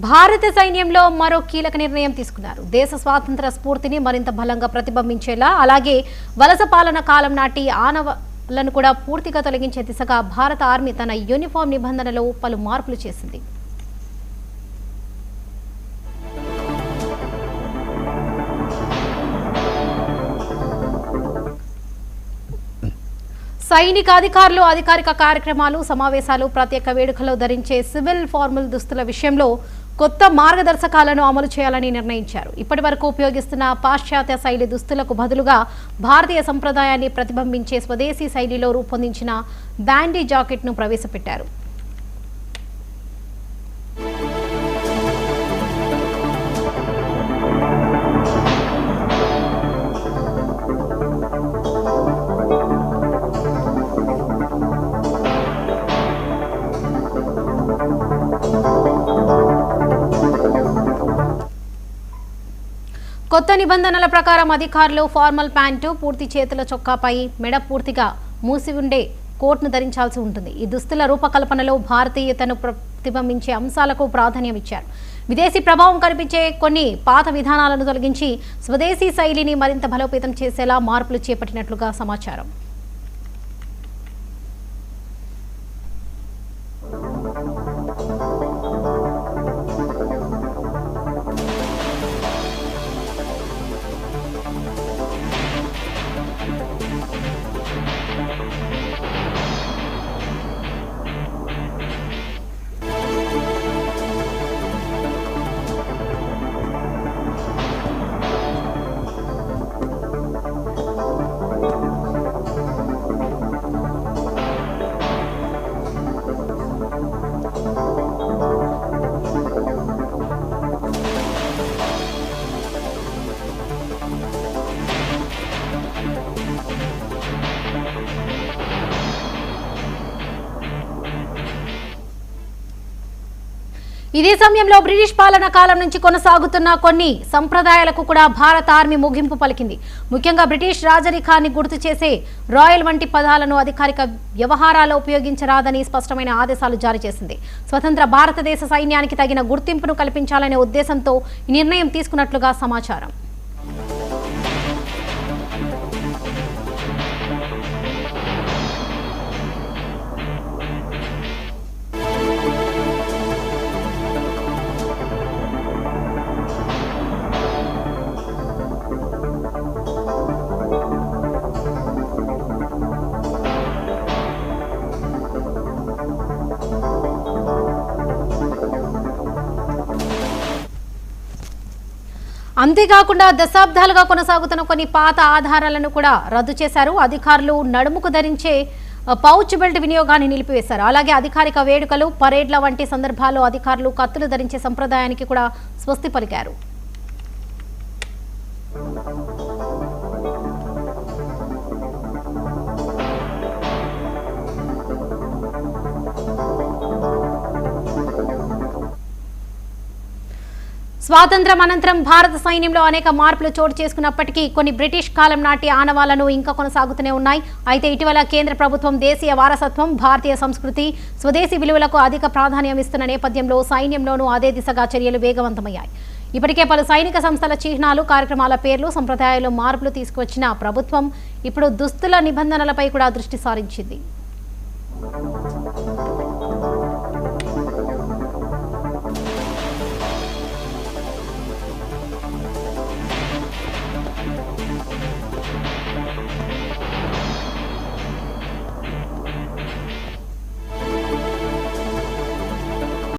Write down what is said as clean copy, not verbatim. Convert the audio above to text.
భారత సైన్యంలో మరో కీలక నిర్ణయం తీసుకున్నారు. దేశ స్వాతంత్ర స్ఫూర్తిని మరింత బలంగా ప్రతిబింబించేలా, అలాగే వలస పాలన కాలం నాటి ఆనవాళ్లను కూడా పూర్తిగా తొలగించే దిశగా భారత ఆర్మీ తన యూనిఫామ్ నిబంధనలో పలు మార్పులు చేసింది. సైనిక అధికారులు అధికారిక కార్యక్రమాలు, సమావేశాలు, ప్రత్యేక వేడుకల్లో ధరించే సివిల్ ఫార్మల్ దుస్తుల విషయంలో కొత్త మార్గదర్శకాలను అమలు చేయాలని నిర్ణయించారు. ఇప్పటి వరకు ఉపయోగిస్తున్న పాశ్చాత్య శైలి దుస్తులకు బదులుగా భారతీయ సంప్రదాయాన్ని ప్రతిబింబించే స్వదేశీ శైలిలో రూపొందించిన బ్యాండీ జాకెట్ను ప్రవేశపెట్టారు. కొత్త నిబంధనల ప్రకారం అధికారులు ఫార్మల్ ప్యాంటు, పూర్తి చేతుల చొక్కాపై మెడ పూర్తిగా మూసి ఉండే కోట్ను ధరించాల్సి ఉంటుంది. ఈ దుస్తుల రూపకల్పనలో భారతీయతను ప్రతిబింబించే అంశాలకు ప్రాధాన్యం ఇచ్చారు. విదేశీ ప్రభావం కనిపించే కొన్ని పాత విధానాలను తొలగించి స్వదేశీ శైలిని మరింత బలోపేతం చేసేలా మార్పులు చేపట్టినట్లుగా సమాచారం. ఇదే సమయంలో బ్రిటిష్ పాలన కాలం నుంచి కొనసాగుతున్న కొన్ని సంప్రదాయాలకు కూడా భారత ఆర్మీ ముగింపు పలికింది. ముఖ్యంగా బ్రిటిష్ రాజరికాన్ని గుర్తు చేసే రాయల్ వంటి పదాలను అధికారిక వ్యవహారాల్లో ఉపయోగించరాదని స్పష్టమైన ఆదేశాలు జారీ చేసింది. స్వతంత్ర భారతదేశ సైన్యానికి తగిన గుర్తింపును కల్పించాలనే ఉద్దేశంతో ఈ నిర్ణయం తీసుకున్నట్లుగా సమాచారం. అంతేకాకుండా దశాబ్దాలుగా కొనసాగుతున్న కొన్ని పాత ఆధారాలను కూడా రద్దు చేశారు. అధికారులు నడుముకు ధరించే పౌచ్ బెల్ట్ వినియోగాన్ని నిలిపివేశారు. అలాగే అధికారిక వేడుకలు, పరేడ్ల వంటి సందర్భాల్లో అధికారులు కత్తులు ధరించే సంప్రదాయానికి కూడా స్వస్తి పలికారు. స్వాతంత్ర్యం అనంతరం భారత సైన్యంలో అనేక మార్పులు చోటు చేసుకున్నప్పటికీ కొన్ని బ్రిటిష్ కాలం నాటి ఆనవాళ్లను ఇంకా కొనసాగుతూనే ఉన్నాయి. అయితే ఇటీవల కేంద్ర ప్రభుత్వం దేశీయ వారసత్వం, భారతీయ సంస్కృతి, స్వదేశీ విలువలకు అధిక ప్రాధాన్యం ఇస్తున్న నేపథ్యంలో సైన్యంలోనూ అదే దిశగా చర్యలు వేగవంతమయ్యాయి. ఇప్పటికే పలు సైనిక సంస్థల చిహ్నాలు, కార్యక్రమాల పేర్లు, సంప్రదాయాల్లో మార్పులు తీసుకువచ్చిన ప్రభుత్వం ఇప్పుడు దుస్తుల నిబంధనలపై కూడా దృష్టి సారించింది.